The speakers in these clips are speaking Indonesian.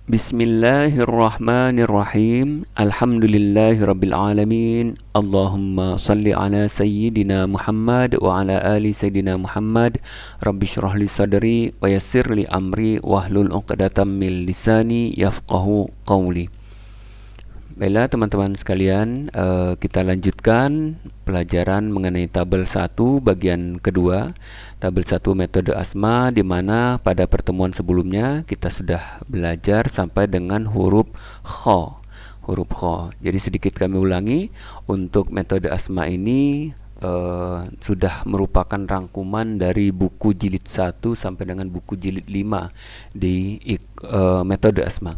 Bismillahirrahmanirrahim. Alhamdulillahirabbil alamin. Allahumma salli ala sayyidina Muhammad wa ala ali sayyidina Muhammad. Rabbi shrah li sadri wa yassir li amri wahlul 'uqdatam min lisani yafqahu qawli. Baiklah teman-teman sekalian, kita lanjutkan pelajaran mengenai tabel 1 bagian kedua. Tabel 1 metode asma, di mana pada pertemuan sebelumnya kita sudah belajar sampai dengan huruf kha. Huruf kha. Jadi sedikit kami ulangi, untuk metode asma ini sudah merupakan rangkuman dari buku jilid 1 sampai dengan buku jilid 5 di metode asma.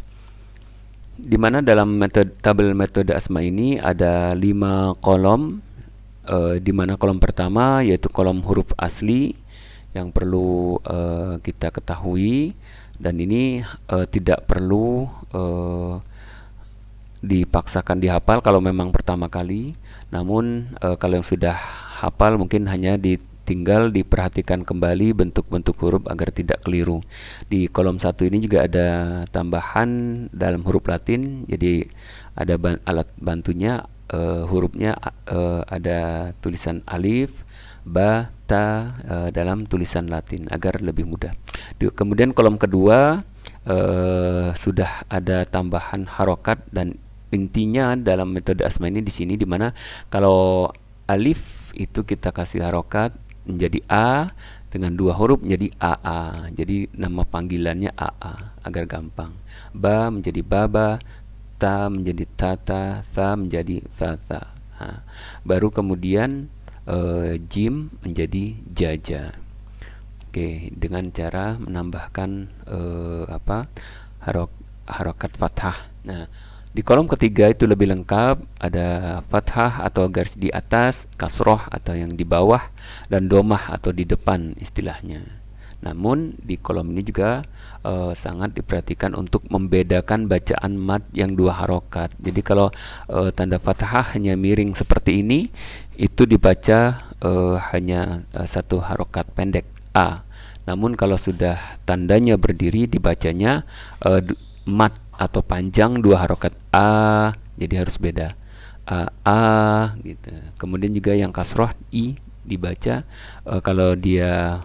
Di mana dalam tabel metode asma ini ada 5 kolom, di mana kolom pertama yaitu kolom huruf asli yang perlu kita ketahui, dan ini tidak perlu dipaksakan dihafal kalau memang pertama kali. Namun kalau yang sudah hafal mungkin hanya tinggal diperhatikan kembali bentuk-bentuk huruf agar tidak keliru. Di kolom 1 ini juga ada tambahan dalam huruf Latin, jadi ada alat bantunya, hurufnya ada tulisan alif, ba, ta dalam tulisan Latin agar lebih mudah. Kemudian kolom kedua sudah ada tambahan harokat, dan intinya dalam metode asma ini di sini, di mana kalau alif itu kita kasih harokat menjadi A, dengan 2 huruf menjadi AA. Jadi nama panggilannya AA agar gampang. Ba menjadi baba, ta menjadi tata, tha menjadi tata. Baru kemudian jim menjadi jaja. Oke, dengan cara menambahkan harokat fathah. Nah, di kolom ketiga itu lebih lengkap, ada fathah atau garis di atas, kasroh atau yang di bawah, dan domah atau di depan istilahnya. Namun di kolom ini juga sangat diperhatikan untuk membedakan bacaan mad yang 2 harokat. Jadi kalau tanda fathah hanya miring seperti ini, itu dibaca hanya 1 harokat pendek, A. Namun kalau sudah tandanya berdiri, dibacanya mad atau panjang 2 harokat A, jadi harus beda. A gitu. Kemudian juga yang kasroh I dibaca kalau dia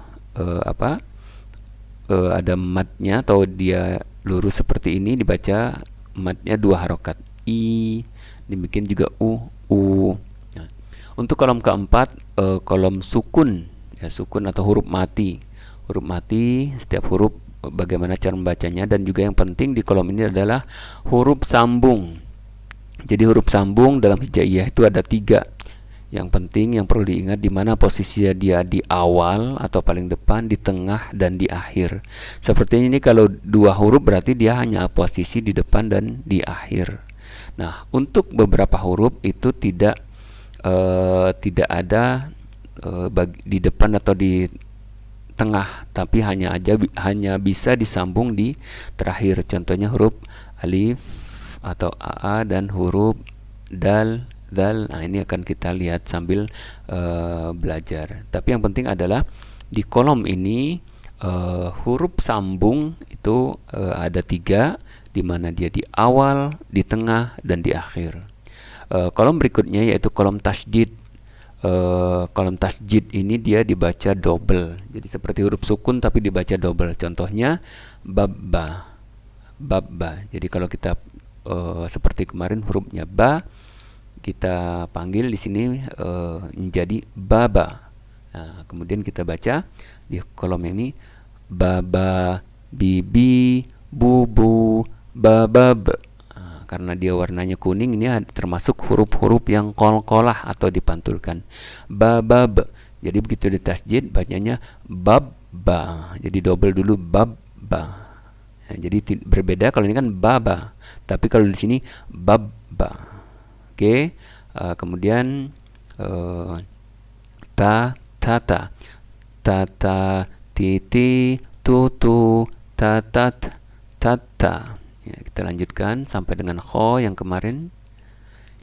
ada matnya atau dia lurus seperti ini, dibaca matnya 2 harokat I. Demikian juga U. Nah, untuk kolom keempat, kolom sukun, ya, sukun atau huruf mati. Huruf mati, setiap huruf bagaimana cara membacanya, dan juga yang penting di kolom ini adalah huruf sambung. Jadi huruf sambung dalam hijaiyah itu ada 3. Yang penting yang perlu diingat, di mana posisinya dia di awal atau paling depan, di tengah, dan di akhir. Seperti ini, kalau 2 huruf berarti dia hanya posisi di depan dan di akhir. Nah, untuk beberapa huruf itu tidak ada di depan atau di tengah, tapi hanya bisa disambung di terakhir. Contohnya huruf alif atau aa dan huruf dal. Nah, ini akan kita lihat sambil belajar. Tapi yang penting adalah di kolom ini huruf sambung itu ada 3, di mana dia di awal, di tengah, dan di akhir. Kolom berikutnya yaitu kolom tasydid. Kolom tasjid ini dia dibaca double, jadi seperti huruf sukun tapi dibaca double. Contohnya babba. Jadi kalau kita seperti kemarin hurufnya ba, kita panggil di sini menjadi baba. Nah, kemudian kita baca di kolom ini baba, bibi, bubu, babab. Karena dia warnanya kuning, ini termasuk huruf-huruf yang qalqalah atau dipantulkan. Babab. Jadi begitu ditasjid bacanya babba. Jadi double dulu, babba. Nah, jadi berbeda kalau ini kan baba, tapi kalau di sini babba. Oke. Kemudian tata, titi, tutu, tatat, tata. Ya, kita lanjutkan sampai dengan kho yang kemarin.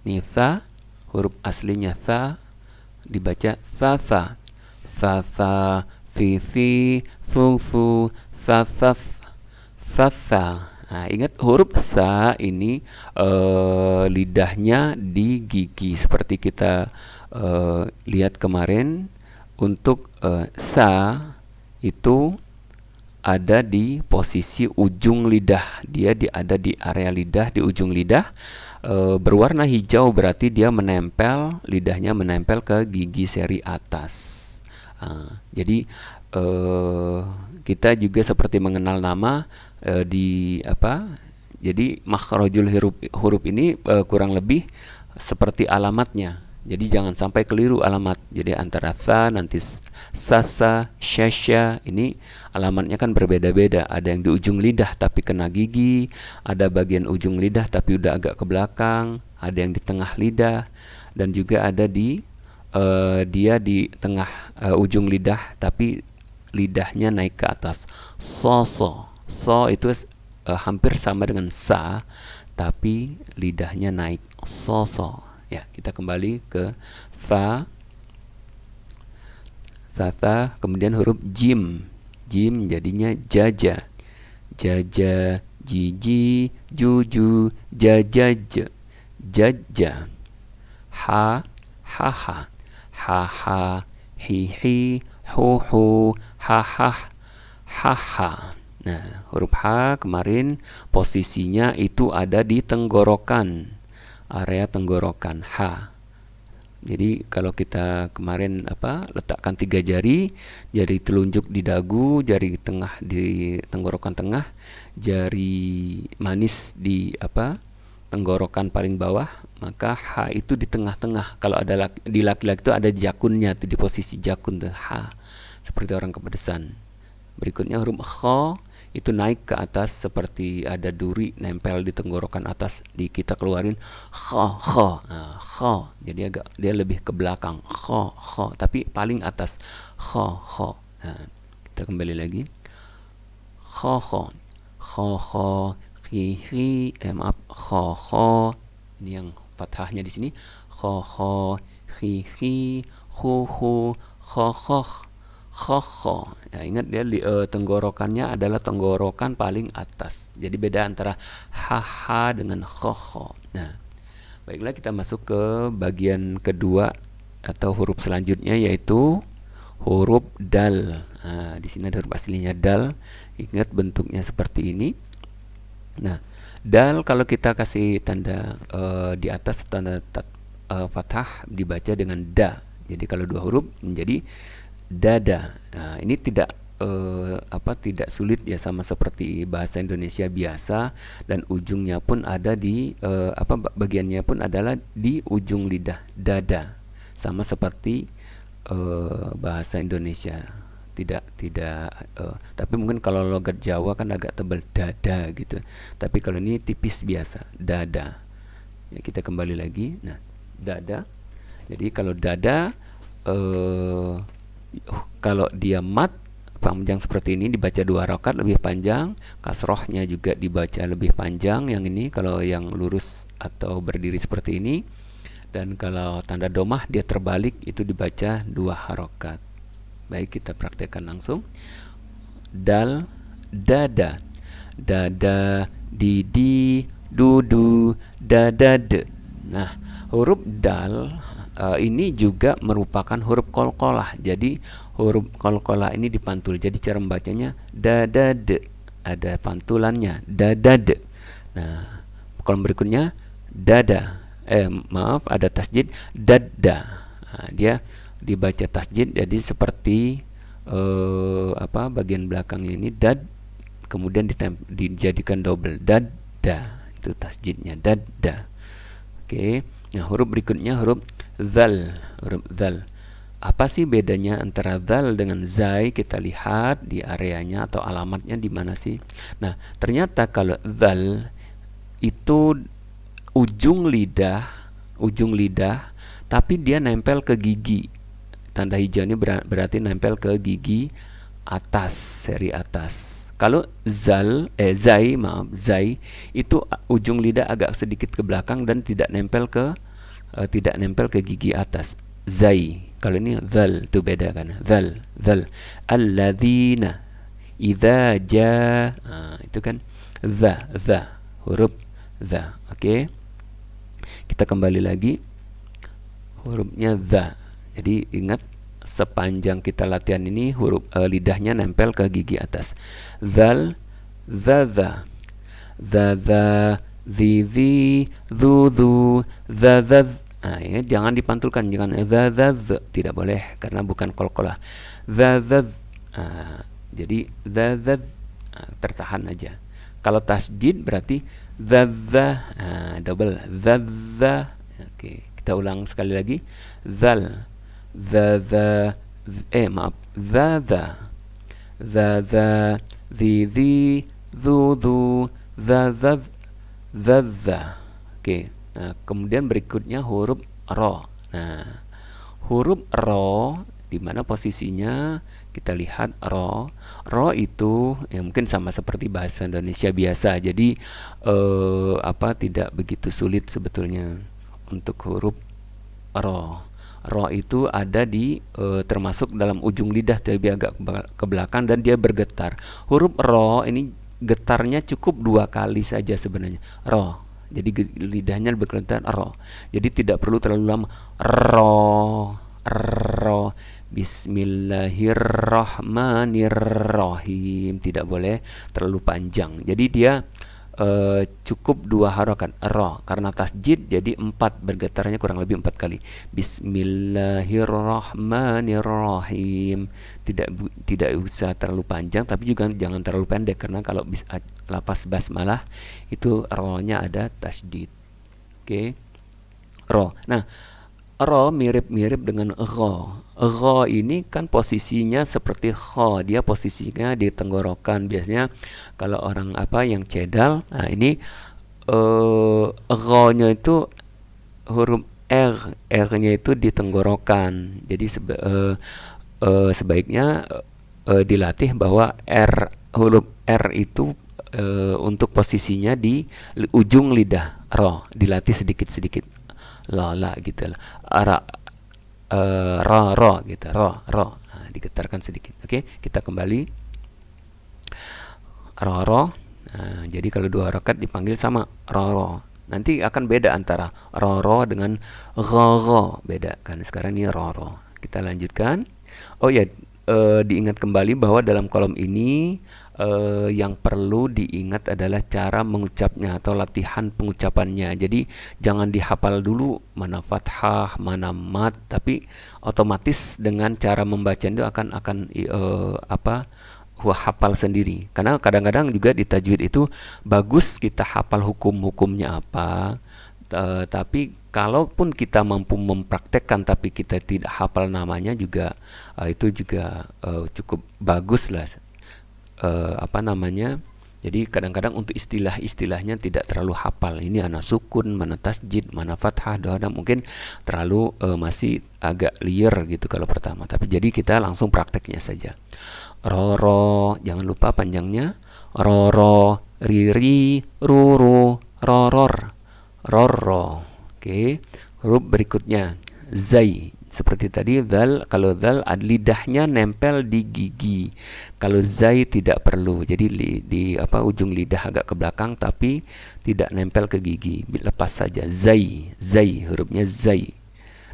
Ini fa, huruf aslinya fa, dibaca fa. Fa, fi, fu, fa, fa. Nah, ingat huruf sa ini lidahnya di gigi seperti kita lihat kemarin. Untuk sa itu ada di posisi ujung lidah. Dia ada di area lidah, di ujung lidah. Berwarna hijau berarti dia menempel, lidahnya menempel ke gigi seri atas. Jadi kita juga seperti mengenal nama di apa? Jadi makhrajul huruf ini kurang lebih seperti alamatnya. Jadi jangan sampai keliru alamat. Jadi antara tha nanti sasa, syasya ini alamatnya kan berbeda-beda. Ada yang di ujung lidah tapi kena gigi, ada bagian ujung lidah tapi udah agak ke belakang, ada yang di tengah lidah, dan juga ada di dia di tengah ujung lidah tapi lidahnya naik ke atas. So itu hampir sama dengan sa tapi lidahnya naik. So. Ya, kita kembali ke fa, kemudian huruf jim. Jim jadinya jaja. Jaja, jiji, juju, jajaj. Jaja. Ha, haha. Haha, hihi, huhu, hahah, haha. Nah, huruf H kemarin posisinya itu ada di tenggorokan, area tenggorokan H. Jadi kalau kita kemarin letakkan 3 jari, jari telunjuk di dagu, jari tengah di tenggorokan tengah, jari manis di tenggorokan paling bawah, maka H itu di tengah-tengah. Kalau ada di laki-laki itu ada jakunnya tuh, di posisi jakun tuh H, seperti orang kepedesan. Berikutnya huruf kha itu naik ke atas seperti ada duri nempel di tenggorokan atas, kita keluarin kha. Nah, kha jadi agak dia lebih ke belakang, kha tapi paling atas kha. Nah, kita kembali lagi kha hi maaf kha ini yang fathahnya di sini kha hi hu kha. Ya, ingat dia tenggorokannya adalah tenggorokan paling atas. Jadi beda antara ha dengan kha. Nah, baiklah kita masuk ke bagian kedua atau huruf selanjutnya yaitu huruf dal. Nah, di sini ada huruf aslinya dal. Ingat bentuknya seperti ini. Nah, dal kalau kita kasih tanda di atas tanda fathah dibaca dengan da. Jadi kalau 2 huruf menjadi dada. Nah, ini tidak tidak sulit ya, sama seperti bahasa Indonesia biasa, dan ujungnya pun ada di bagiannya pun adalah di ujung lidah, dada. Sama seperti bahasa Indonesia. Tapi mungkin kalau logat Jawa kan agak tebal, dada gitu. Tapi kalau ini tipis biasa, dada. Ya, kita kembali lagi. Nah, dada. Jadi kalau dada kalau dia mat panjang seperti ini dibaca 2 rakaat lebih panjang, kasrohnya juga dibaca lebih panjang. Yang ini kalau yang lurus atau berdiri seperti ini, dan kalau tanda domah dia terbalik itu dibaca 2 harokat. Baik, kita praktekkan langsung. Dal, dada, dada, didi, dudu, dadade. Nah, huruf dal ini juga merupakan huruf qalqalah. Jadi huruf qalqalah ini dipantul. Jadi cara membacanya dadade, ada pantulannya, dadade. Nah, kolom berikutnya dada. Ada tasjid dadda. Nah, dia dibaca tasjid jadi seperti bagian belakang ini dad, kemudian dijadikan double dadda. Itu tasjidnya dadda. Oke. Nah, huruf berikutnya huruf zal. Huruf zal. Apa sih bedanya antara zal dengan zai? Kita lihat di areanya atau alamatnya di mana sih. Nah, ternyata kalau zal itu ujung lidah, tapi dia nempel ke gigi. Tanda hijau ini berarti nempel ke gigi atas, seri atas. Kalau zai itu ujung lidah agak sedikit ke belakang dan tidak nempel ke gigi atas. Zai. Kalau ini zal itu beda kan. Zal. Alladzina idza jaa. Itu kan huruf the. Oke. Kita kembali lagi, hurufnya the. Jadi ingat, sepanjang kita latihan ini huruf lidahnya nempel ke gigi atas. Zal, the, the, the, the. Nah, ini jangan dipantulkan, jangan the, tidak boleh karena bukan qalqalah. The. Jadi the, tertahan aja. Kalau tasjid berarti the, double the. Oke, kita ulang sekali lagi. Zal, the, maaf, the, the, the. Oke. Nah, kemudian berikutnya huruf ro. Nah, huruf ro di mana posisinya? Kita lihat ro. Ro itu ya mungkin sama seperti bahasa Indonesia biasa. Jadi tidak begitu sulit sebetulnya untuk huruf ro. Ro itu ada di termasuk dalam ujung lidah, tapi agak ke belakang dan dia bergetar. Huruf ro ini getarnya cukup 2 kali saja sebenarnya. Ro. Jadi lidahnya bergetar ro. Jadi tidak perlu terlalu lama. Ro. Bismillahirrahmanirrahim. Tidak boleh terlalu panjang. Jadi dia cukup 2 harokat ro. Karena tasjid jadi 4, bergetarnya kurang lebih 4 kali. Bismillahirrahmanirrahim. Tidak usah terlalu panjang, tapi juga jangan terlalu pendek, karena kalau lapas basmalah itu ro-nya ada tasjid. Oke. Ro. Nah, ro mirip-mirip dengan gho. Gho ini kan posisinya seperti kho, dia posisinya di tenggorokan. Biasanya kalau orang yang cedal, nah ini gho-nya itu huruf R-nya itu di tenggorokan. Jadi sebaiknya dilatih bahwa huruf R itu untuk posisinya di ujung lidah ro, dilatih sedikit-sedikit. La gitu lah. Ro gitu. Ro. Nah, digetarkan sedikit. Oke, kita kembali. Ro. Nah, jadi kalau 2 harokat dipanggil sama ro. Nanti akan beda antara ro dengan gho. Beda kan. Sekarang ini ro. Kita lanjutkan. Oh ya, diingat kembali bahwa dalam kolom ini yang perlu diingat adalah cara mengucapnya atau latihan pengucapannya. Jadi jangan dihafal dulu mana fathah, mana mat, tapi otomatis dengan cara membaca itu akan hafal sendiri. Karena kadang-kadang juga di tajwid itu bagus kita hafal hukum-hukumnya apa, tapi kalaupun kita mampu mempraktekkan tapi kita tidak hafal namanya juga, itu juga cukup bagus lah. Jadi kadang-kadang untuk istilahnya tidak terlalu hafal. Ini mana sukun, mana tasjid, mana fathah, doa, mungkin terlalu masih agak liar gitu kalau pertama. Tapi jadi kita langsung prakteknya saja. Ro, jangan lupa panjangnya. Ro, riri, ruru, roror. Oke. Huruf berikutnya zai. Seperti tadi zal, kalau zal lidahnya nempel di gigi. Kalau zai tidak perlu. Jadi di ujung lidah agak ke belakang tapi tidak nempel ke gigi. Lepas saja. Zai, hurufnya zai.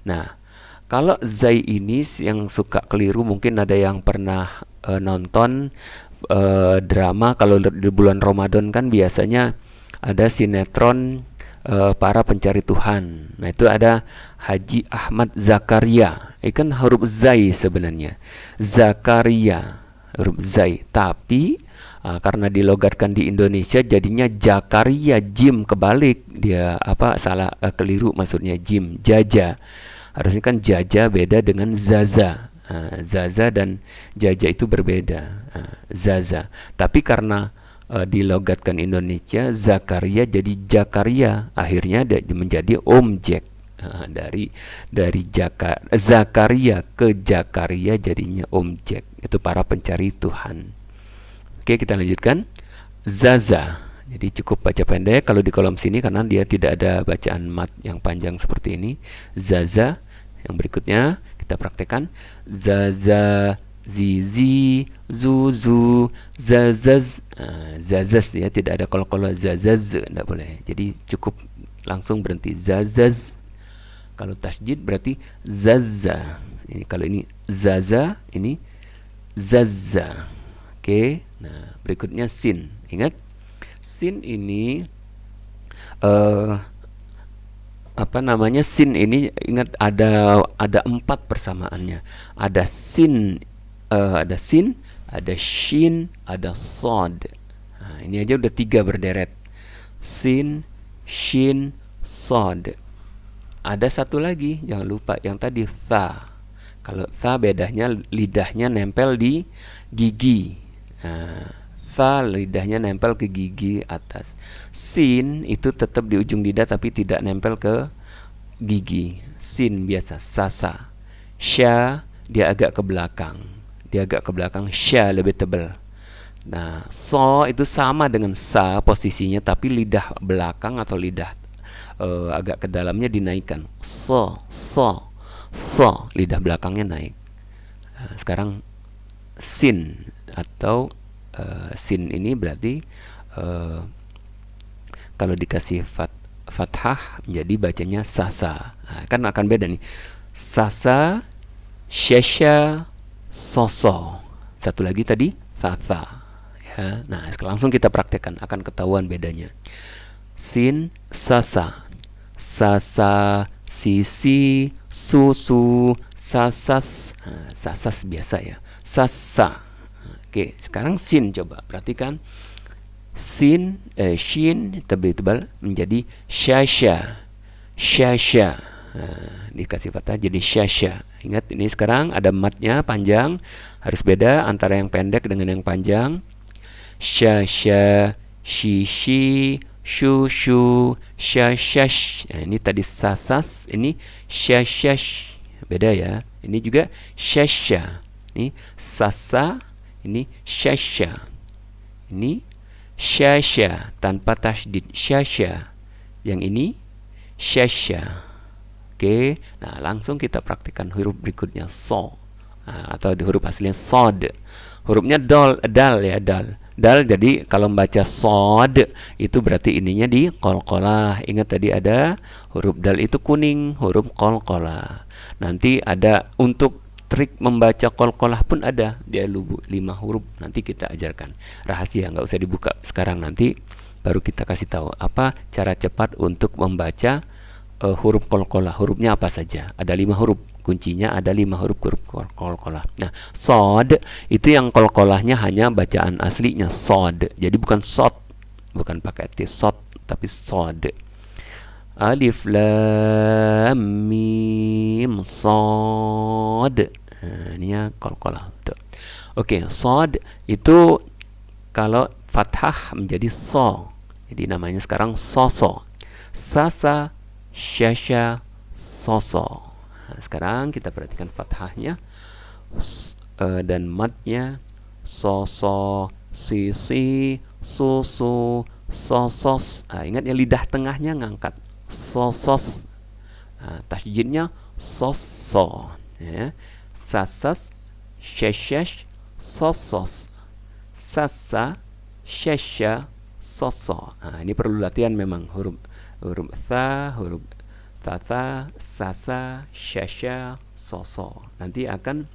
Nah, kalau zai ini yang suka keliru, mungkin ada yang pernah nonton drama. Kalau di bulan Ramadan kan biasanya ada sinetron para pencari Tuhan. Nah, itu ada Haji Ahmad Zakaria. Ini kan huruf zai sebenarnya. Zakaria, huruf zai. Tapi karena dilogatkan di Indonesia jadinya Jakaria, jim kebalik. Dia salah, keliru maksudnya jim, jaja. Harusnya kan jaja beda dengan zaza. Zaza dan jaja itu berbeda. Zaza. Tapi karena dilogatkan Indonesia Zakaria jadi Jakaria, akhirnya menjadi objek. Dari Zakaria ke Jakaria jadinya objek. Itu para pencari Tuhan. Oke, kita lanjutkan. Zaza. Jadi cukup baca pendek kalau di kolom sini karena dia tidak ada bacaan mat yang panjang seperti ini. Zaza. Yang berikutnya kita praktekkan. Zaza, zizi, zuzu, zazaz. Zazaz ya, tidak ada kol-kol zazaz, tidak boleh. Jadi cukup langsung berhenti zazaz. Kalau tasjid berarti zazza. Ini kalau ini zaza, ini zazza. Oke. Nah, berikutnya sin. Ingat, sin ini apa namanya, sin ini ingat ada 4 persamaannya. Ada sin, ada sin, ada shin, ada sod. Nah, ini aja udah 3 berderet. Sin, shin, sod. Ada satu lagi, jangan lupa yang tadi tha. Kalau tha bedanya lidahnya nempel di gigi. Nah, tha lidahnya nempel ke gigi atas. Sin itu tetap di ujung lidah tapi tidak nempel ke gigi. Sin biasa, sasa. Sya dia agak ke belakang. Dia agak ke belakang, sya lebih tebal. Nah, so itu sama dengan sa posisinya tapi lidah belakang atau lidah agak ke dalamnya dinaikkan. So, so, so, lidah belakangnya naik. Sekarang sin atau sin ini berarti kalau dikasih fathah menjadi bacanya sasa. Nah, kan akan beda nih. Sasa, syasha, soso. Satu lagi tadi fatha. Ya, nah langsung kita praktekkan, akan ketahuan bedanya. Sin, sasa, sasa, sisi, susu, sasas. Nah, sasas biasa ya, sasa. Oke, sekarang sin, coba perhatikan. Sin, shin tebal-tebal menjadi syasha, syasha. Nah, dikasih fathah jadi syasha. Ingat, ini sekarang ada matnya panjang, harus beda antara yang pendek dengan yang panjang. Syasha, shishi, shushu, syashash. Nah, ini tadi sasas, ini syashash. Beda ya. Ini juga syasha. Ini sasa, ini syasha. Ini syasha tanpa tasydid, syasha. Yang ini syasha. Oke. Nah, langsung kita praktikkan huruf berikutnya, so. Nah, atau di huruf aslinya sod. Hurufnya dal ya, dal. Dal, jadi kalau membaca sod itu berarti ininya di qalqalah. Ingat tadi ada huruf dal itu kuning, huruf qalqalah. Nanti ada untuk trik membaca qalqalah pun ada, dia 5 huruf. Nanti kita ajarkan. Rahasia, nggak usah dibuka sekarang, nanti baru kita kasih tahu apa cara cepat untuk membaca huruf qalqalah. Hurufnya apa saja? Ada 5 huruf. Kuncinya ada 5 huruf qalqalah. Nah, sod itu yang qalqalahnya hanya bacaan aslinya sod. Jadi bukan sod, bukan pakai t sod, tapi sod. Alif lam mim sod. Nah, ini ya qalqalah. Oke, sod itu kalau fathah menjadi so. Jadi namanya sekarang soso. Sasa, syasha, soso. Nah, sekarang kita perhatikan fathahnya dan matnya. Soso, sisi, susu, sosos. Nah, ingat ya, lidah tengahnya ngangkat. Sosos. Nah, tasjidnya soso. Ya. Sasas, syashash, sosos. Sasa, syasha, soso. Nah, ini perlu latihan memang, huruf tha, huruf tata, sasa, syasha, soso. Nanti akan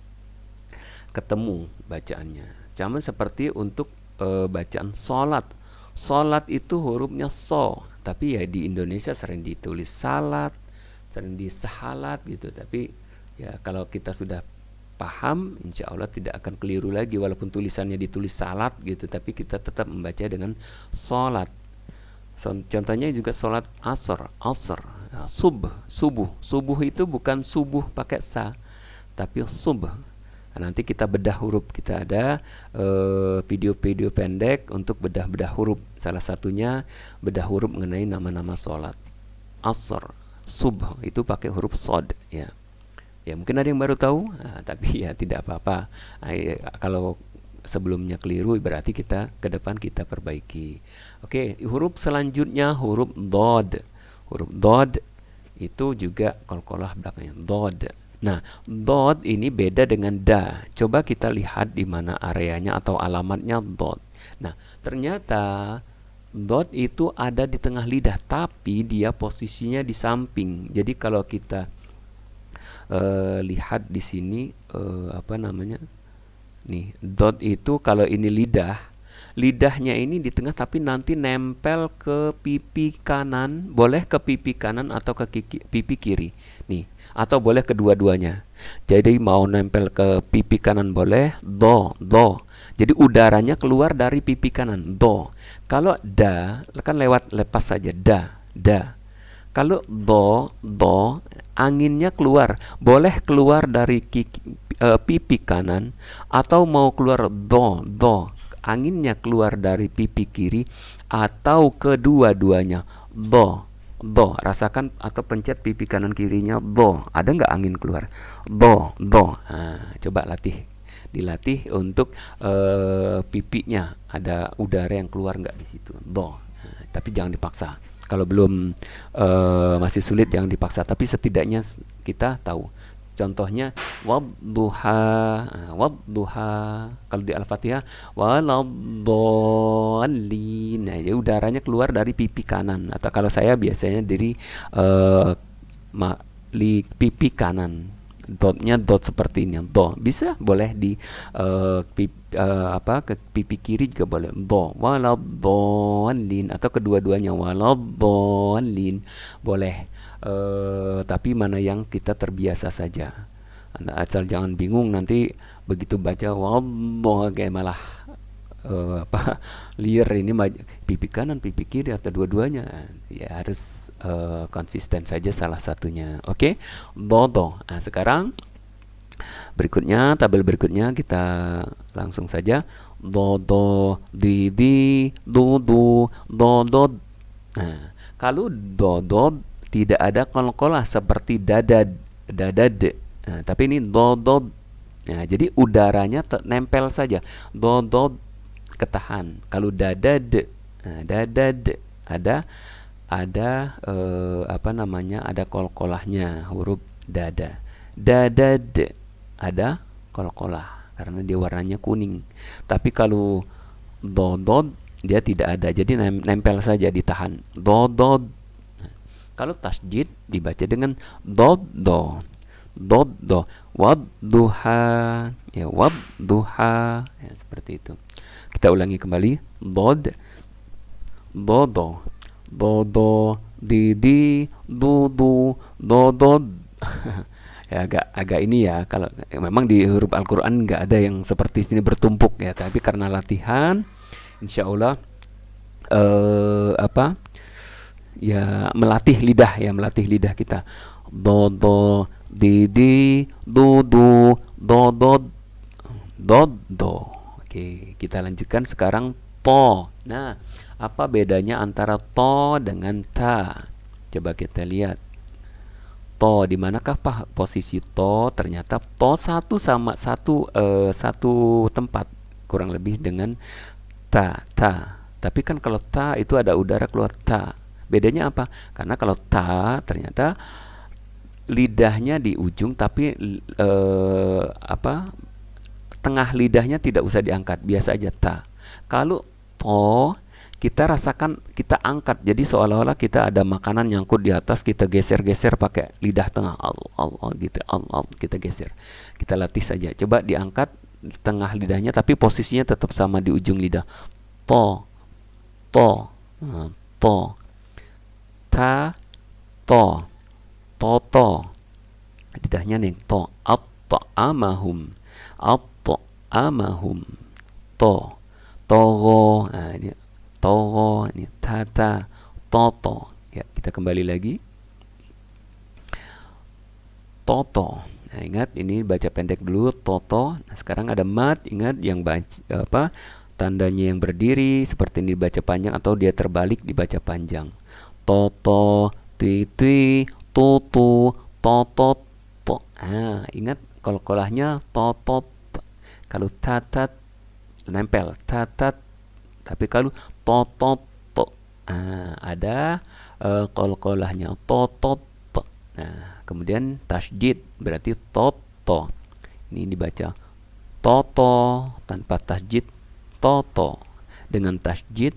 ketemu bacaannya. Sama seperti untuk bacaan salat. Salat itu hurufnya so, tapi ya di Indonesia sering ditulis salat, sering disahalat gitu. Tapi ya kalau kita sudah paham, insya Allah tidak akan keliru lagi walaupun tulisannya ditulis salat gitu, tapi kita tetap membaca dengan salat. Contohnya juga salat asar, subuh itu bukan subuh pakai sa, tapi subuh. Nanti kita bedah huruf, kita ada video-video pendek untuk bedah huruf. Salah satunya bedah huruf mengenai nama-nama salat. Asar, subuh itu pakai huruf sod ya. Ya mungkin ada yang baru tahu, tapi ya tidak apa-apa. Kalau sebelumnya keliru berarti kita ke depan kita perbaiki. Oke, huruf selanjutnya huruf dod. Huruf dod itu juga qalqalah belakangnya dod. Nah, dot ini beda dengan da. Coba kita lihat di mana areanya atau alamatnya dot. Nah, ternyata dot itu ada di tengah lidah, tapi dia posisinya di samping. Jadi kalau kita lihat di sini apa namanya? Nih, dot itu kalau ini lidah, lidahnya ini di tengah tapi nanti nempel ke pipi kanan, boleh ke pipi kanan atau ke pipi kiri. Nih, atau boleh kedua-duanya. Jadi mau nempel ke pipi kanan boleh, do. Jadi udaranya keluar dari pipi kanan, do. Kalau da, kan lewat lepas saja, da. Kalau do, anginnya keluar, boleh keluar dari pipi kanan atau mau keluar do, anginnya keluar dari pipi kiri atau kedua-duanya, do, rasakan atau pencet pipi kanan kirinya, do, ada nggak angin keluar, do. Nah, coba dilatih untuk pipinya ada udara yang keluar nggak di situ, do. Nah, tapi jangan dipaksa. Kalau belum masih sulit jangan dipaksa, tapi setidaknya kita tahu. Contohnya wadduha, kalau di Al-Fatihah waladdallin. Nah, ya udaranya keluar dari pipi kanan atau kalau saya biasanya dari pipi kanan. Dotnya dot seperti ini, do. Bisa boleh di ke pipi kiri juga boleh, do waladdallin atau kedua-duanya waladdallin boleh. Tapi mana yang kita terbiasa saja. Anda asal jangan bingung nanti begitu baca wallah kayak malah liar ini pipi kanan pipi kiri atau dua-duanya. Ya harus konsisten saja salah satunya. Oke, do. Nah, sekarang tabel berikutnya kita langsung saja. Do, di, do. Nah, kalau do tidak ada qalqalah seperti dadad. Nah, tapi ini do. Nah, jadi udaranya nempel saja. Do ketahan. Kalau dadad, nah, dadad ada ada qalqalahnya huruf dada. Dadad ada qalqalah karena dia warnanya kuning. Tapi kalau do dia tidak ada. Jadi nempel saja ditahan. Do. Kalau tasjid dibaca dengan do. Wadduha, ya wadduha, ya seperti itu. Kita ulangi kembali. Do, di, do. Ya agak ini ya, kalau memang di huruf Al-Qur'an nggak ada yang seperti sini bertumpuk ya, tapi karena latihan insya Allah melatih lidah kita. Do, di, do. Oke, kita lanjutkan sekarang to. Nah, apa bedanya antara to dengan ta? Coba kita lihat. To, di manakah posisi to? Ternyata to satu tempat kurang lebih dengan ta. Tapi kan kalau ta itu ada udara keluar ta. Bedanya apa? Karena kalau ta ternyata lidahnya di ujung tapi tengah lidahnya tidak usah diangkat, biasa aja ta. Kalau to kita rasakan kita angkat, jadi seolah-olah kita ada makanan nyangkut di atas, kita geser-geser pakai lidah tengah, gitu, kita geser. Kita latih saja. Coba diangkat tengah lidahnya, tapi posisinya tetap sama di ujung lidah. To, ta, to. Lidahnya nih, to, amahum, to, togo. Nah, ini togo, ini tata, toto. Ya, kita kembali lagi. Toto. Nah, ingat ini baca pendek dulu, toto. Nah, sekarang ada mat, ingat yang tandanya yang berdiri seperti ini dibaca panjang atau dia terbalik dibaca panjang. Toto, tui, tutu, toto, to. Nah, ingat qalqalahnya toto. Kalau tatat nempel tatat, tapi kalau to. Ada qalqalahnya to. Nah, kemudian tasjid berarti toto. Ini dibaca toto tanpa tasjid toto. Dengan tasjid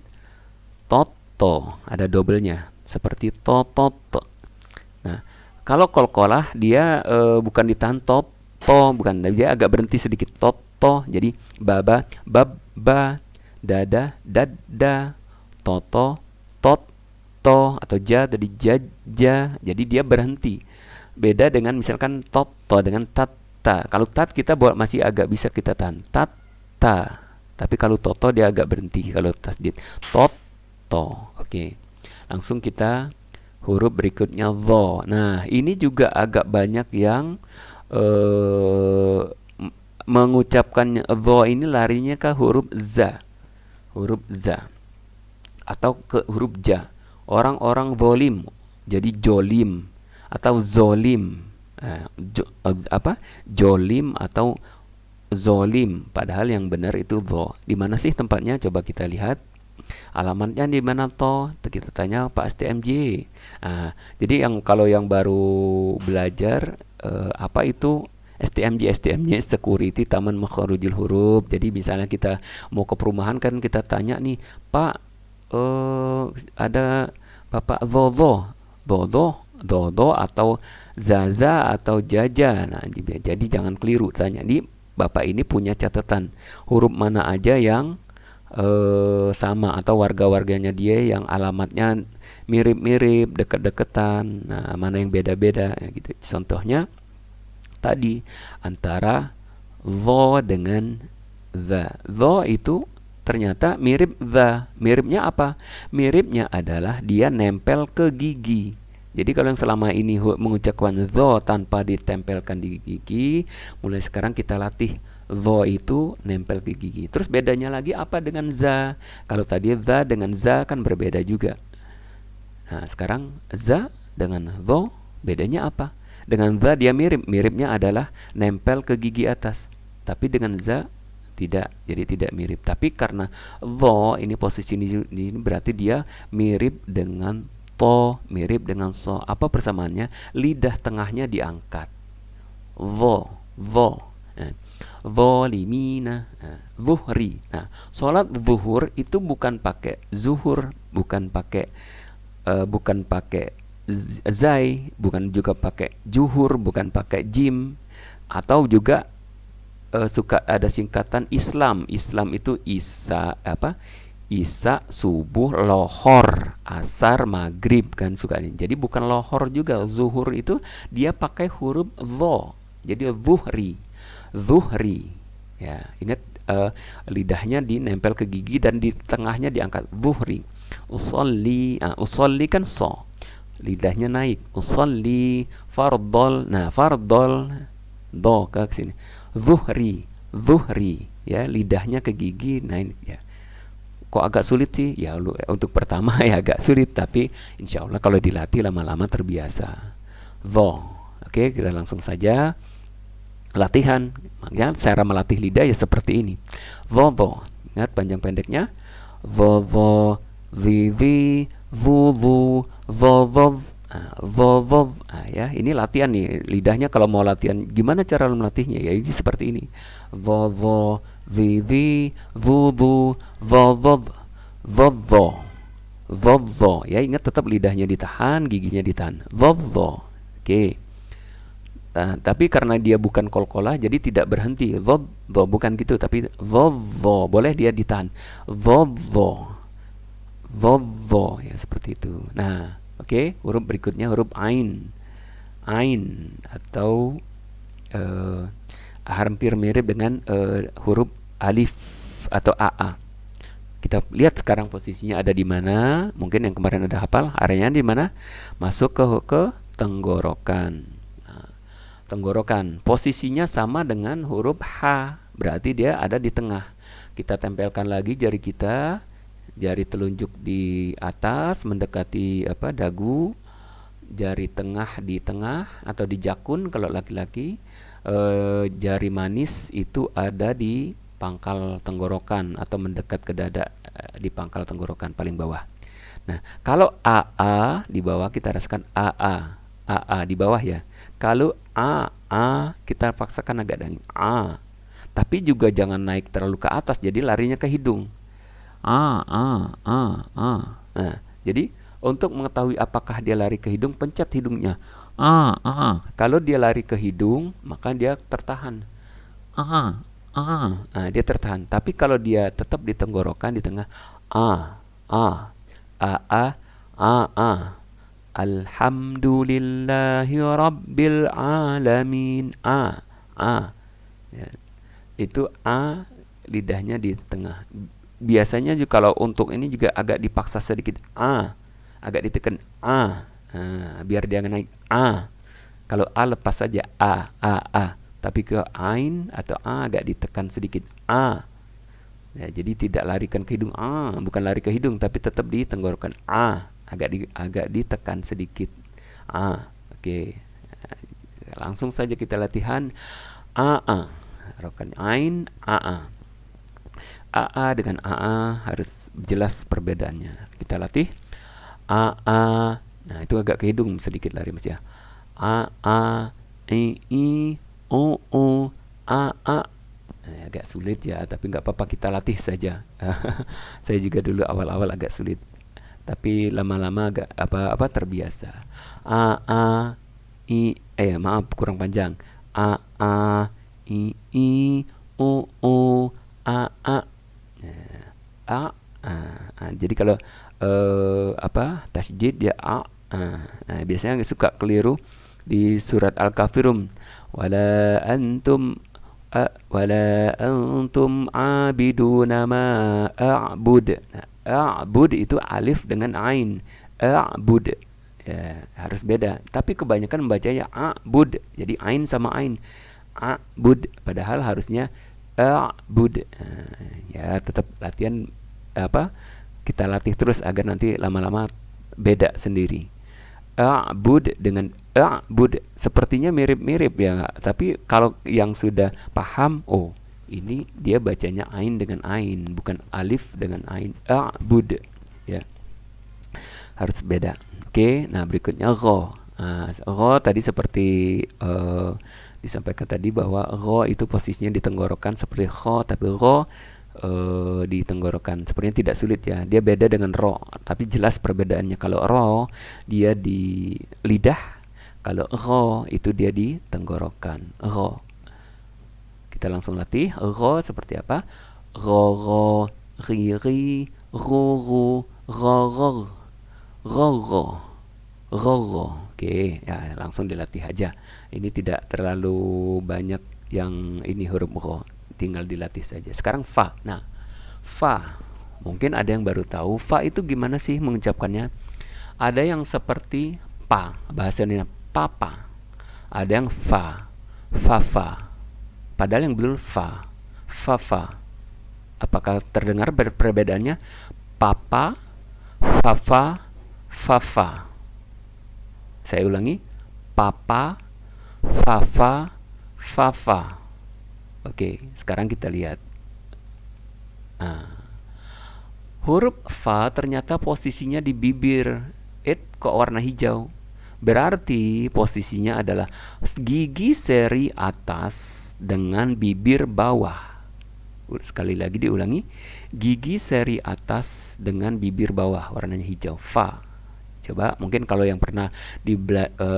toto, ada dobelnya seperti tototo. Nah, kalau kolkolah dia bukan ditahan toto, bukan, dia agak berhenti sedikit toto. Jadi baba, babba, dada, dadda, toto, toto, atau ja tadi jaja. Jadi dia berhenti. Beda dengan misalkan toto dengan tata. Kalau tat kita masih agak bisa kita tahan. Tata. Tapi kalau toto dia agak berhenti kalau tasdid. Toto. Oke. Langsung kita huruf berikutnya dho. Nah, ini juga agak banyak yang mengucapkan dho ini larinya ke huruf za. Huruf za atau ke huruf ja. Orang-orang zolim jadi jolim atau zolim. Jolim atau zolim, padahal yang benar itu dho. Di mana sih tempatnya? Coba kita lihat. Alamatnya di mana toh? Kita tanya Pak STMJ. Jadi kalau yang baru belajar apa itu STMJ? STMJ Security Taman Makharijul Huruf. Jadi misalnya kita mau ke perumahan kan kita tanya nih, Pak, ada Bapak Dodo atau Zaza atau Jaja. Nah, jadi jangan keliru tanya. Bapak ini punya catatan huruf mana aja yang sama atau warga-warganya dia yang alamatnya mirip-mirip, dekat-dekatan. Nah, mana yang beda-beda gitu. Contohnya tadi antara dho dengan dha. Dho itu ternyata mirip dha. Miripnya apa? Miripnya adalah dia nempel ke gigi. Jadi kalau yang selama ini mengucapkan dho tanpa ditempelkan di gigi, mulai sekarang kita latih dho itu nempel ke gigi. Terus bedanya lagi apa dengan za? Kalau tadi dha dengan za kan berbeda juga. Nah, sekarang za dengan dho bedanya apa? Dengan dha dia miripnya adalah nempel ke gigi atas. Tapi dengan za tidak, jadi tidak mirip. Tapi karena dho ini posisi ini berarti dia mirip dengan to, mirip dengan so. Apa persamaannya? Lidah tengahnya diangkat. Dho. Zolimina, zuhri. Nah, sholat zuhur itu bukan pakai zuhur, bukan pakai zai, bukan juga pakai juhur, bukan pakai jim, atau juga suka ada singkatan Islam. Islam itu isa subuh, lohor, asar, maghrib kan suka ini. Jadi bukan lohor juga. Zuhur itu dia pakai huruf dho. Jadi zuhri. Ya, ingat lidahnya dinempel ke gigi dan di tengahnya diangkat. Zuhri. Usolli kan so. Lidahnya naik. Usolli fardol. Nah, fardol do ke sini. Zuhri. Ya, lidahnya ke gigi naik ya. Kok agak sulit sih? Ya untuk pertama ya agak sulit, tapi insya Allah kalau dilatih lama-lama terbiasa. Dho. Oke, kita langsung saja latihan. Makanya cara melatih lidah ya seperti ini. Dho. Ingat panjang pendeknya. Dho, vivi, vuvu, dho. Ya, ini latihan nih. Lidahnya kalau mau latihan gimana cara melatihnya? Ya ini seperti ini. Dho, vivi, vuvu, dho. Ya, ingat tetap lidahnya ditahan, giginya ditahan. Dho. Oke. Tapi karena dia bukan kolkolah jadi tidak berhenti. Dho, bukan gitu, tapi dho. Boleh dia ditahan. Dho. Ya seperti itu. Nah, oke, huruf berikutnya huruf ain. Ain atau hampir mirip dengan huruf alif atau aa. Kita lihat sekarang posisinya ada di mana. Mungkin yang kemarin ada hafal, areanya di mana? Masuk ke tenggorokan. Nah, tenggorokan posisinya sama dengan huruf H, berarti dia ada di tengah. Kita tempelkan lagi jari kita, jari telunjuk di atas mendekati dagu, jari tengah di tengah atau di jakun kalau laki-laki, jari manis itu ada di pangkal tenggorokan atau mendekat ke dada, di pangkal tenggorokan paling bawah. Nah, kalau AA di bawah kita rasakan AA. A di bawah ya. Kalau A kita paksakan agak dangin. Tapi juga jangan naik terlalu ke atas, jadi larinya ke hidung. A. Nah, jadi untuk mengetahui apakah dia lari ke hidung, pencet hidungnya. Kalau dia lari ke hidung, maka dia tertahan. Nah, dia tertahan. Tapi kalau dia tetap di tenggorokan di tengah, a, a, a, a. Alhamdulillahi rabbil alamin. Ya. Itu lidahnya di tengah. Biasanya juga kalau untuk ini juga agak dipaksa sedikit, agak ditekan biar dia naik Kalau lepas saja a. Tapi ke ain atau agak ditekan sedikit ya, jadi tidak larikan ke hidung bukan lari ke hidung tapi tetap di tenggorokan agak ditekan sedikit oke. Langsung saja kita latihan rokan ain dengan harus jelas perbedaannya. Kita latih nah itu agak ke hidung sedikit lari mas ya. I o agak sulit ya, tapi nggak apa-apa, kita latih saja. Saya juga dulu awal-awal agak sulit, tapi lama-lama agak apa terbiasa. Maaf kurang panjang. I o jadi kalau tasjid dia nah, biasanya suka keliru di surat Al-Kafirun, wala antum abiduna ma a'bud. Nah, a'bud itu alif dengan ain, a'bud ya, harus beda. Tapi kebanyakan membacanya a'bud, jadi ain sama ain, a'bud, padahal harusnya a'bud. Ya tetap latihan kita latih terus agar nanti lama-lama beda sendiri. A'bud dengan a'bud sepertinya mirip-mirip ya, tapi kalau yang sudah paham, ini dia bacanya ain dengan ain, bukan alif dengan ain. A'bud ya, harus beda. Oke, nah berikutnya gho. Gho tadi seperti disampaikan tadi bahwa gho itu posisinya di tenggorokan seperti kho, tapi gho di tenggorokan sepertinya tidak sulit ya. Dia beda dengan ro, tapi jelas perbedaannya. Kalau ro dia di lidah, kalau ro itu dia di tenggorokan. Ro. Kita langsung latih. Ro seperti apa? Ro, ri, ro, ro, ro. Oke, ya langsung dilatih aja. Ini tidak terlalu banyak yang ini huruf ro, tinggal dilatih saja. Sekarang fa. Nah, fa. Mungkin ada yang baru tahu fa itu gimana sih mengucapkannya. Ada yang seperti pa, bahasanya papa. Ada yang fa, fa. Padahal yang belum fa, fa. Apakah terdengar perbedaannya? Papa, fa. Saya ulangi. Papa, fa. Oke, sekarang kita lihat. Huruf fa ternyata posisinya di bibir. Kok warna hijau? Berarti posisinya adalah gigi seri atas dengan bibir bawah. Sekali lagi diulangi. Gigi seri atas dengan bibir bawah, warnanya hijau. Fa. Coba mungkin kalau yang pernah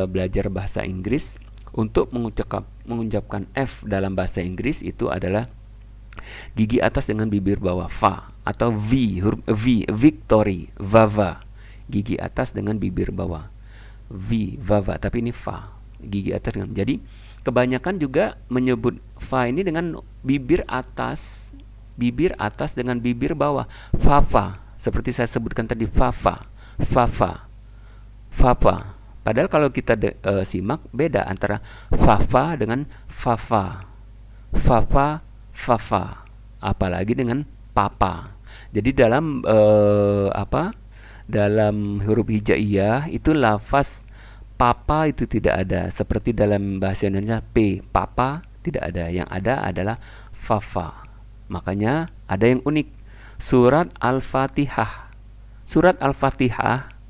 belajar bahasa Inggris, untuk mengucapkan F dalam bahasa Inggris itu adalah gigi atas dengan bibir bawah, fa, atau V, huruf V, victory, vava, gigi atas dengan bibir bawah, V, vava, tapi ini fa, gigi atas dengan. Jadi kebanyakan juga menyebut fa ini dengan bibir atas dengan bibir bawah, fafa, seperti saya sebutkan tadi, fafa. Padahal kalau kita simak beda antara fafa dengan fafa, apalagi dengan papa. Jadi dalam dalam huruf hijaiyah itu lafaz papa itu tidak ada, seperti dalam bahasa Indonesia p, papa tidak ada. Yang ada adalah fafa. Makanya ada yang unik. Surat Al-Fatihah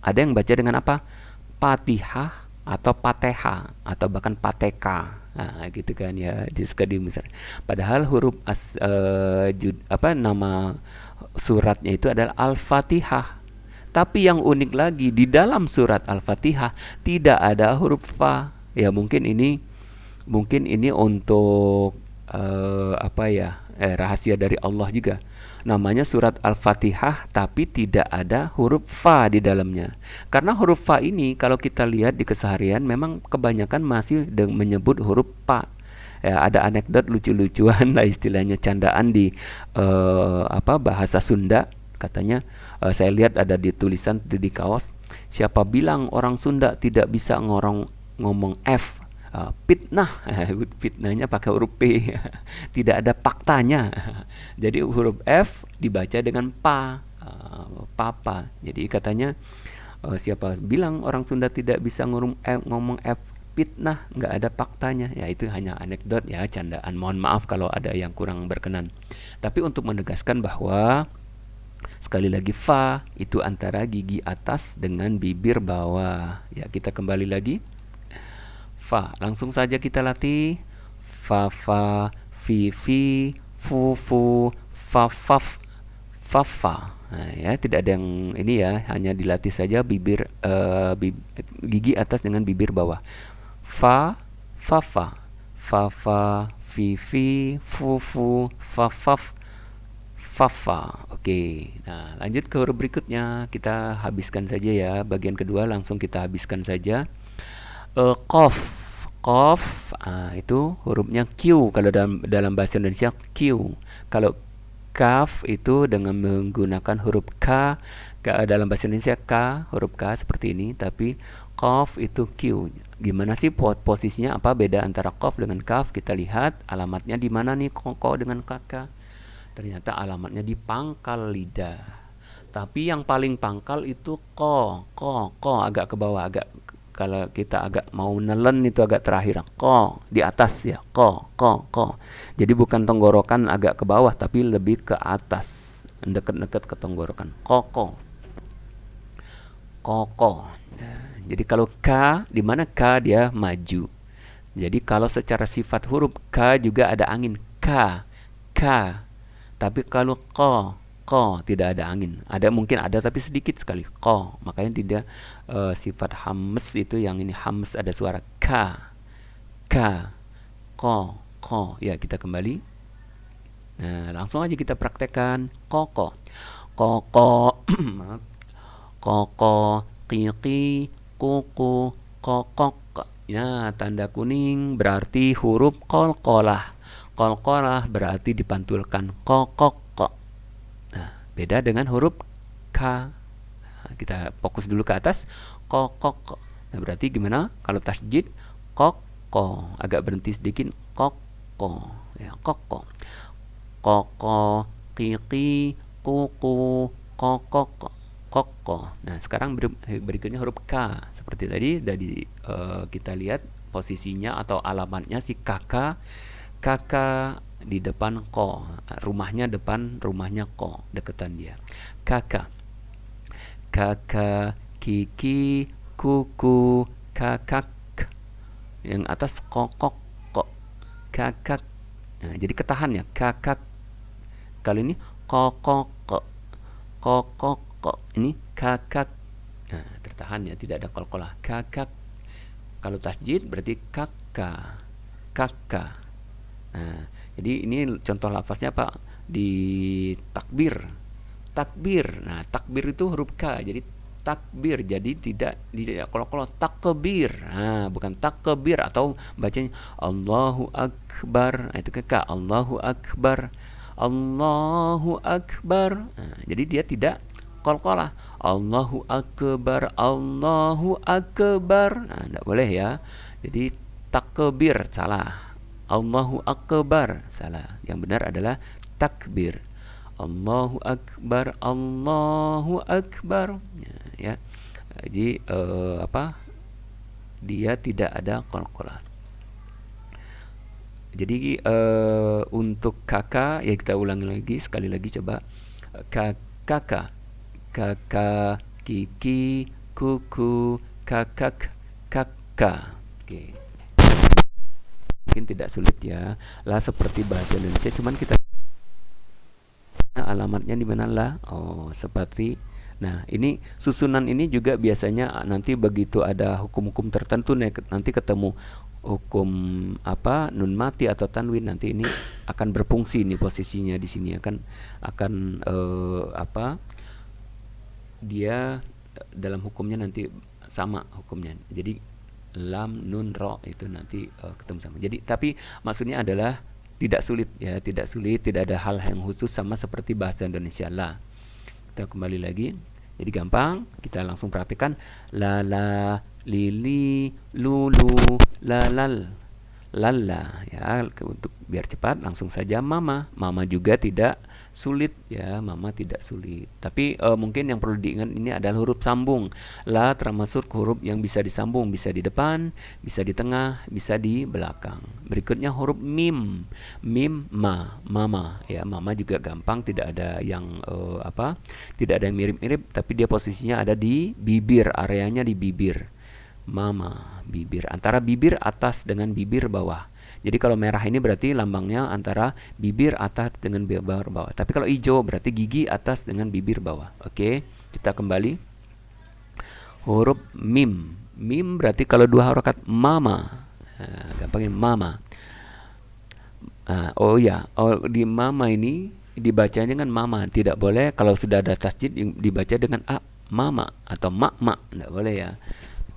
ada yang baca dengan apa? Fatihah, atau pateha atau bahkan pateka. Nah, gitu kan ya, suka dibesar. Padahal huruf nama suratnya itu adalah Al-Fatihah. Tapi yang unik lagi di dalam surat Al-Fatihah tidak ada huruf fa. Ya mungkin ini untuk rahasia dari Allah juga. Namanya surat Al-Fatihah tapi tidak ada huruf fa di dalamnya. Karena huruf fa ini kalau kita lihat di keseharian memang kebanyakan masih menyebut huruf pa. Ya, ada anekdot lucu-lucuan lah istilahnya candaan di bahasa Sunda. Katanya saya lihat ada di tulisan di kaos, siapa bilang orang Sunda tidak bisa ngomong F. Fitnah. Fitnahnya pakai huruf P. Tidak ada faktanya. Jadi huruf F dibaca dengan pa, papa. Jadi katanya siapa bilang orang Sunda tidak bisa ngomong F, fitnah, nggak ada faktanya. Ya itu hanya anekdot ya, candaan. Mohon maaf kalau ada yang kurang berkenan. Tapi untuk menegaskan bahwa sekali lagi fa itu antara gigi atas dengan bibir bawah. Ya kita kembali lagi. Fa, langsung saja kita latih. Fa fa, fi fi, fu fu, fa faf, fa fa. Nah, ya tidak ada yang ini ya, hanya dilatih saja gigi atas dengan bibir bawah. Fa, fa fa, fa fa, fi fi, fu fu, fa faf, fa fa. Oke. Nah, lanjut ke huruf berikutnya. Kita habiskan saja ya. Bagian kedua langsung kita habiskan saja. Qaf, qaf, itu hurufnya Q kalau dalam bahasa Indonesia Q. Kalau kaf itu dengan menggunakan huruf K, dalam bahasa Indonesia K, huruf K seperti ini, tapi qaf itu Q. Gimana sih posisinya? Apa beda antara qaf dengan kaf? Kita lihat alamatnya di mana nih koko dengan kakak. Ternyata alamatnya di pangkal lidah. Tapi yang paling pangkal itu ko agak ke bawah, kalau kita agak mau nelen itu agak terakhir, ko di atas ya, ko. Jadi bukan tenggorokan agak ke bawah tapi lebih ke atas, dekat-dekat ke tenggorokan. Koko. Jadi kalau K, di mana K dia maju. Jadi kalau secara sifat huruf K juga ada angin, K. Tapi kalau ko tidak ada angin. Mungkin ada tapi sedikit sekali, ko. Makanya tidak sifat hams itu yang ini hams ada suara k, ko. Ya kita kembali. Nah langsung aja kita praktekkan. Koko, koko, kiki, kuku, kokok. Ya tanda kuning berarti huruf kolkolah. Kolkolah berarti dipantulkan kokok. Beda dengan huruf K. Nah, kita fokus dulu ke atas. Kokok. Nah, berarti gimana? Kalau tasjid, koko. Agak berhenti sedikit. Koko. Ya, koko. Koko, kiki, kuku, kokok, koko. Nah, sekarang berikutnya huruf K. Seperti tadi kita lihat posisinya atau alamatnya si kakak di depan ko, rumahnya depan rumahnya ko, deketan dia. Kakak, kiki, kuku, kakak. Yang atas kokok, kok, kakak. Nah, jadi ketahan ya, kakak. Kali ini kokok, kok. Ini kakak. Nah, tertahan ya, tidak ada kol-kolah. Kakak. Kalau tasjid berarti kakak. Nah, jadi ini contoh lafaznya Pak di takbir. Nah, takbir itu huruf K. Jadi takbir. Jadi tidak kalau takbir. Nah, bukan takbir atau bacanya Allahu Akbar. Nah, itu ke K. Allahu Akbar. Allahu Akbar. Nah, jadi dia tidak qalqalah. Allahu Akbar. Allahu Akbar. Nah, tidak boleh ya. Jadi takbir salah. Allahu Akbar salah. Yang benar adalah takbir. Allahu Akbar, Allahu Akbar. Ya. Jadi dia tidak ada qalqalah. Jadi untuk kakak ya kita ulangi lagi sekali lagi coba. Kakak, kiki, kuku, kakak, Ka. Oke. Mungkin tidak sulit ya. La seperti bahasa Indonesia, cuman kita alamatnya di mana la? Oh, seperti. Nah, ini susunan ini juga biasanya nanti begitu ada hukum-hukum tertentu nanti ketemu hukum apa nun mati atau tanwin, nanti ini akan berfungsi nih posisinya di sini akan apa dia dalam hukumnya nanti sama hukumnya. Jadi lam nun ro itu nanti ketemu sama. Jadi tapi maksudnya adalah tidak sulit ya, tidak sulit, tidak ada hal yang khusus sama seperti bahasa Indonesia la. Kita kembali lagi. Jadi gampang, kita langsung praktikkan lala, lili, lulu, lalal, lala ya. Untuk biar cepat langsung saja mama. Mama juga tidak sulit ya, mama tidak sulit. Tapi mungkin yang perlu diingat ini adalah huruf sambung. La termasuk huruf yang bisa disambung, bisa di depan, bisa di tengah, bisa di belakang. Berikutnya huruf mim. Mim ma, mama ya. Mama juga gampang, tidak ada yang tidak ada yang mirip-mirip, tapi dia posisinya ada di bibir, areanya di bibir. Mama, bibir, antara bibir atas dengan bibir bawah. Jadi kalau merah ini berarti lambangnya antara bibir atas dengan bibir bawah. Tapi kalau hijau berarti gigi atas dengan bibir bawah. Oke, kita kembali. Huruf mim. Mim berarti kalau dua harokat mama. Nah, gampangnya mama. Di mama ini dibacanya dengan mama. Tidak boleh kalau sudah ada tasjid dibaca dengan a, mama atau mak, tidak boleh ya.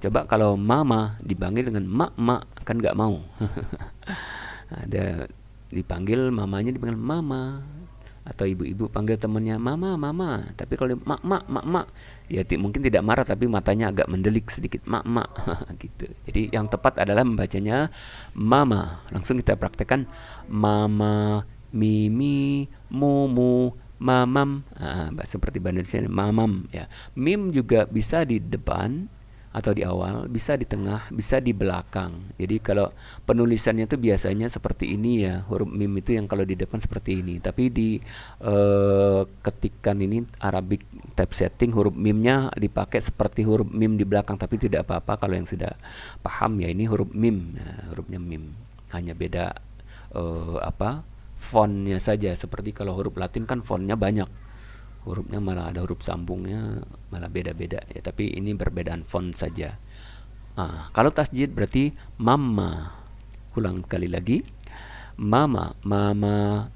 Coba kalau mama dipanggil dengan mak, kan nggak mau. Ada dipanggil mamanya dipanggil mama, atau ibu-ibu panggil temannya mama. Tapi kalau mak, ya mungkin tidak marah tapi matanya agak mendelik sedikit mak gitu. Jadi yang tepat adalah membacanya mama. Langsung kita praktekkan mama, mimi, mumu, mamam. Seperti bahasa Indonesia mamam ya. Mim juga bisa di depan atau di awal, bisa di tengah, bisa di belakang. Jadi kalau penulisannya itu biasanya seperti ini ya, huruf mim itu yang kalau di depan seperti ini. Tapi di ketikan ini Arabic typesetting, huruf mimnya dipakai seperti huruf mim di belakang, tapi tidak apa-apa kalau yang sudah paham ya, ini huruf mim. Nah, hurufnya mim, hanya beda fontnya saja. Seperti kalau huruf Latin kan fontnya banyak, hurufnya malah ada huruf sambungnya malah beda-beda ya, tapi ini perbedaan font saja. Kalau tasjid berarti mama. Ulang kali lagi. Mama,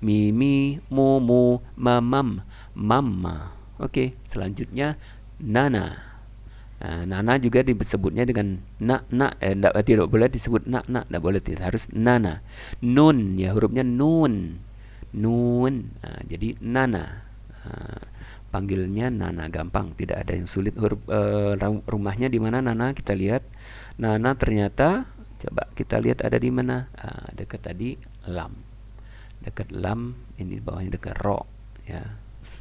mimi, mumu, mamam, mama. Oke, selanjutnya nana. Nana juga disebutnya dengan tidak boleh disebut tidak boleh, harus nana. Nun ya, hurufnya nun. Jadi nana. Panggilnya Nana, gampang, tidak ada yang sulit. Huruf rumahnya di mana Nana? Kita lihat. Nana ternyata coba kita lihat ada di mana? Dekat tadi lam. Dekat lam, ini bawahnya dekat ro ya.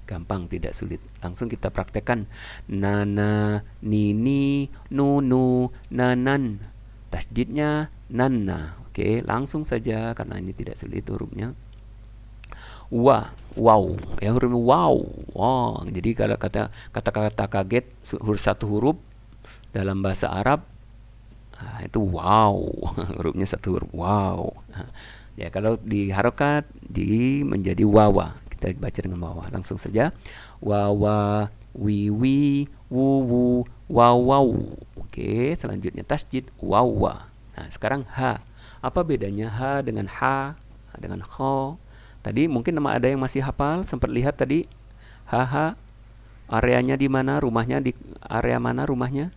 Gampang, tidak sulit. Langsung kita praktekkan. Nana, nini, nunu, nanan. Tasjidnya nana. Oke, langsung saja karena ini tidak sulit hurufnya. Wow ya, huruf wow. Jadi kalau kata-kata kaget satu huruf dalam bahasa Arab itu wow. Hurufnya satu huruf wow. Ya kalau di harokat menjadi wawa, kita baca dengan wawa. Langsung saja wawa, wiwi, wuwu, wow. Oke, selanjutnya tasjid wawa. Nah sekarang ha. Apa bedanya ha dengan ha dengan kho? Tadi mungkin ada yang masih hafal, sempat lihat tadi. Haha, areanya di mana? Rumahnya di area mana rumahnya?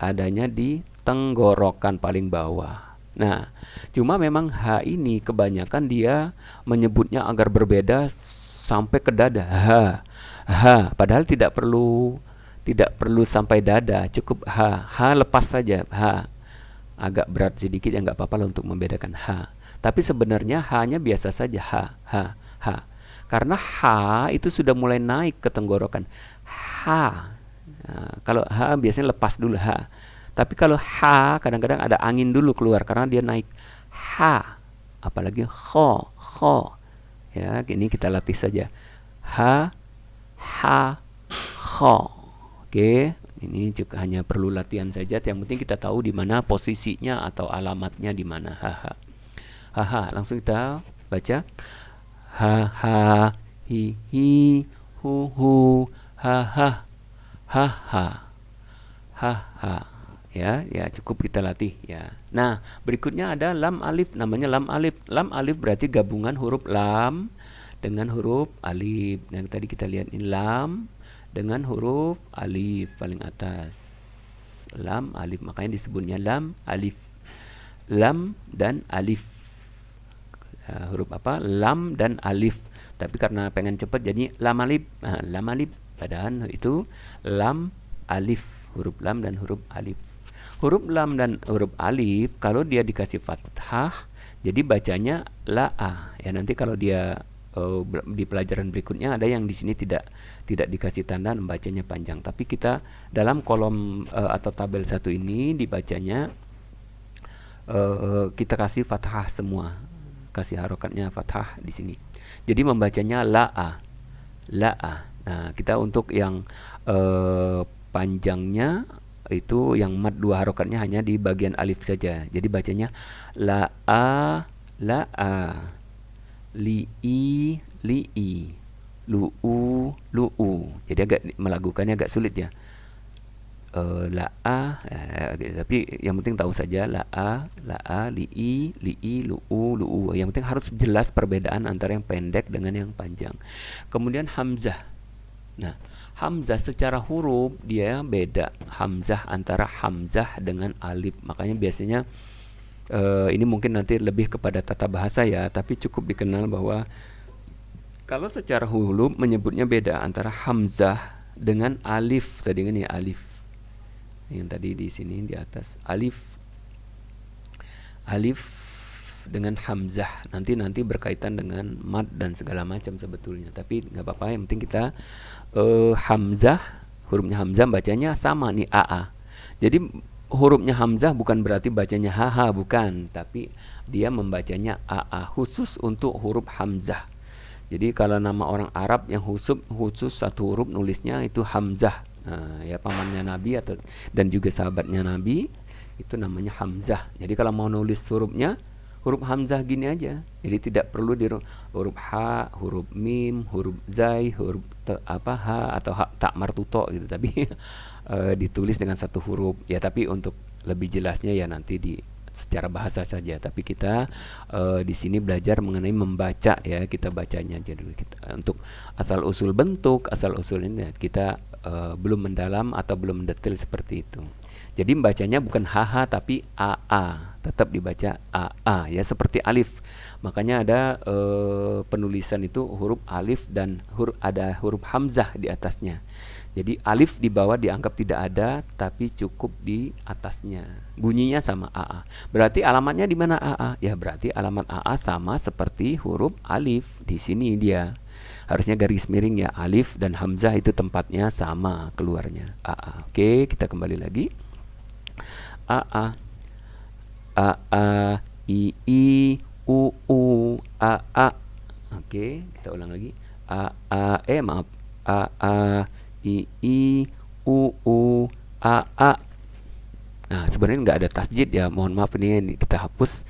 Adanya di tenggorokan paling bawah. Nah, cuma memang ha ini kebanyakan dia menyebutnya agar berbeda sampai ke dada. Ha, padahal tidak perlu sampai dada, cukup ha. Ha lepas saja, ha. Agak berat sedikit ya, nggak apa-apa lah untuk membedakan ha. Tapi sebenarnya ha-nya biasa saja, ha. Karena ha itu sudah mulai naik ke tenggorokan. Ha. Nah, kalau ha biasanya lepas dulu ha. Tapi kalau ha kadang-kadang ada angin dulu keluar karena dia naik. Ha. Apalagi kho. Ya, ini kita latih saja. Ha, kho. Oke, Ini juga hanya perlu latihan saja. Yang penting kita tahu di mana posisinya atau alamatnya di mana. Haha. Haha. Langsung kita baca. Haha. Hi hi. Hu hu. Haha. Haha. Haha. Ya, ya cukup kita latih ya. Nah, berikutnya ada lam alif, namanya lam alif. Lam alif berarti gabungan huruf lam dengan huruf alif. Yang tadi kita lihat ini lam dengan huruf alif paling atas. Lam alif, makanya disebutnya lam alif. Lam dan alif. Huruf apa? Lam dan alif. Tapi karena pengen cepat jadi lam alif. Lam alif. Padahal itu lam alif, huruf lam dan huruf alif. Huruf lam dan huruf alif kalau dia dikasih fathah jadi bacanya la'a. Ya nanti kalau dia di pelajaran berikutnya ada yang di sini tidak dikasih tanda, membacanya panjang. Tapi kita dalam kolom atau tabel 1 ini dibacanya kita kasih fathah semua. Kasih harokatnya fathah di sini. Jadi membacanya la'a. La'a. Nah, kita untuk yang panjangnya itu yang mad 2 harokatnya hanya di bagian alif saja. Jadi bacanya la'a, la'a, li'i, li'i, lu'u, lu'u. Jadi agak melakukannya agak sulit ya. La'a, tapi yang penting tahu saja la'a, la'a, li'i, li'i, lu'u, lu'u. Yang penting harus jelas perbedaan antara yang pendek dengan yang panjang. Kemudian hamzah. Nah, hamzah secara huruf dia beda. Hamzah antara hamzah dengan alif. Makanya biasanya ini mungkin nanti lebih kepada tata bahasa ya, tapi cukup dikenal bahwa kalau secara huruf menyebutnya beda antara hamzah dengan alif. Tadi kan ya alif. Yang tadi di sini di atas alif. Alif dengan hamzah nanti berkaitan dengan mad dan segala macam sebetulnya, tapi nggak apa-apa, yang penting kita hamzah, hurufnya hamzah bacanya sama nih aa. Jadi hurufnya hamzah bukan berarti bacanya haha, bukan, tapi dia membacanya aa khusus untuk huruf hamzah. Jadi kalau nama orang Arab yang khusus satu huruf nulisnya itu hamzah. Nah, ya pamannya Nabi atau dan juga sahabatnya Nabi itu namanya hamzah. Jadi kalau mau nulis hurufnya huruf hamzah gini aja. Jadi tidak perlu di huruf ha, huruf mim, huruf zai, huruf ha atau ha tak martuto gitu. Tapi ditulis dengan satu huruf. Ya tapi untuk lebih jelasnya ya nanti di secara bahasa saja. Tapi kita di sini belajar mengenai membaca ya, kita bacanya aja dulu. Untuk asal usul bentuk, asal usul ini kita belum mendalam atau belum mendetail seperti itu. Jadi membacanya bukan haha tapi aa, tetap dibaca aa ya, seperti alif. Makanya ada penulisan itu huruf alif dan ada huruf hamzah di atasnya. Jadi alif di bawah dianggap tidak ada, tapi cukup di atasnya. Bunyinya sama aa. Berarti alamatnya di mana aa? Ya berarti alamat aa sama seperti huruf alif. Di sini dia harusnya garis miring ya, alif dan hamzah itu tempatnya sama keluarnya aa. Oke, kita kembali lagi. A I U U A. Oke, kita ulang lagi. Maaf. A I U U A. Nah, sebenarnya nggak ada tasjid ya. Mohon maaf ini kita hapus.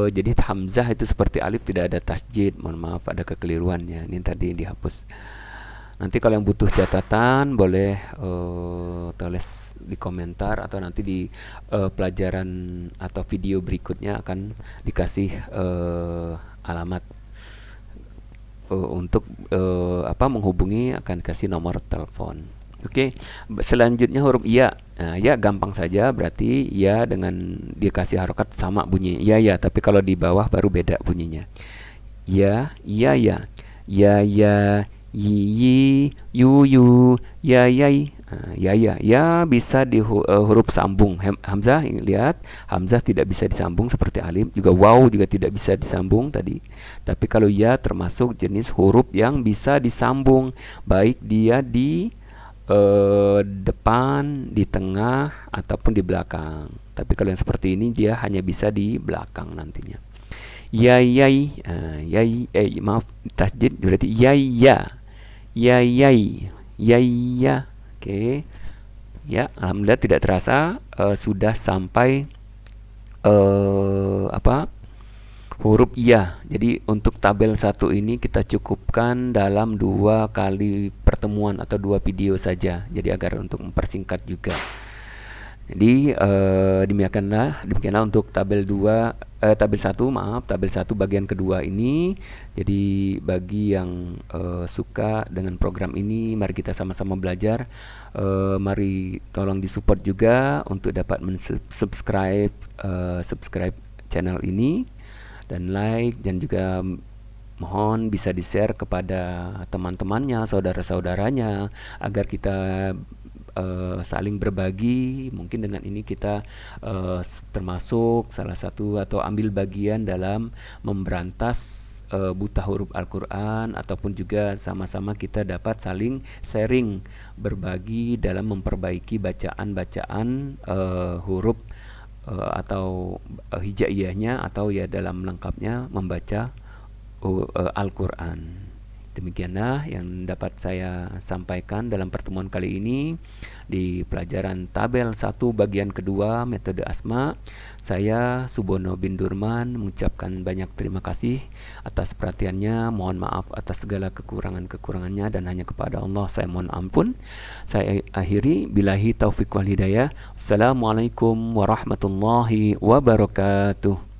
Jadi hamzah itu seperti alif tidak ada tasjid. Mohon maaf ada kekeliruannya. Ini tadi dihapus. Nanti kalau yang butuh catatan boleh tulis di komentar atau nanti di pelajaran atau video berikutnya akan dikasih alamat untuk menghubungi, akan kasih nomor telepon. Oke, selanjutnya huruf ya. Nah, ya gampang saja, berarti ya dengan dikasih harokat sama bunyi ya, tapi kalau di bawah baru beda bunyinya. Ya, ya, ya, ya, ya, yi, yu, yu, ya, yai. Ya bisa di huruf sambung. Hamzah, lihat, hamzah tidak bisa disambung seperti alif, juga waw juga tidak bisa disambung tadi. Tapi kalau ya termasuk jenis huruf yang bisa disambung, baik dia di depan, di tengah ataupun di belakang. Tapi kalau yang seperti ini dia hanya bisa di belakang nantinya. Yai, maaf tasjid berarti ya, yai, ya. Oke. Ya, alhamdulillah tidak terasa sudah sampai apa huruf iya. Jadi untuk tabel satu ini kita cukupkan dalam 2 kali pertemuan atau 2 video saja. Jadi agar untuk mempersingkat juga. Jadi demikianlah untuk tabel satu, maaf, tabel satu bagian kedua ini. Jadi bagi yang suka dengan program ini, mari kita sama-sama belajar. Mari tolong disupport juga untuk dapat subscribe channel ini dan like, dan juga mohon bisa di-share kepada teman-temannya, saudara-saudaranya, agar kita saling berbagi. Mungkin dengan ini kita termasuk salah satu atau ambil bagian dalam memberantas buta huruf Al-Quran, ataupun juga sama-sama kita dapat saling sharing, berbagi dalam memperbaiki bacaan-bacaan huruf atau hijaiyahnya, atau ya dalam lengkapnya membaca Al-Quran. Demikianlah yang dapat saya sampaikan dalam pertemuan kali ini di pelajaran tabel 1 bagian kedua metode asma. Saya Subono bin Durman mengucapkan banyak terima kasih atas perhatiannya. Mohon maaf atas segala kekurangan-kekurangannya, dan hanya kepada Allah saya mohon ampun. Saya akhiri billahi taufik wal hidayah. Assalamualaikum warahmatullahi wabarakatuh.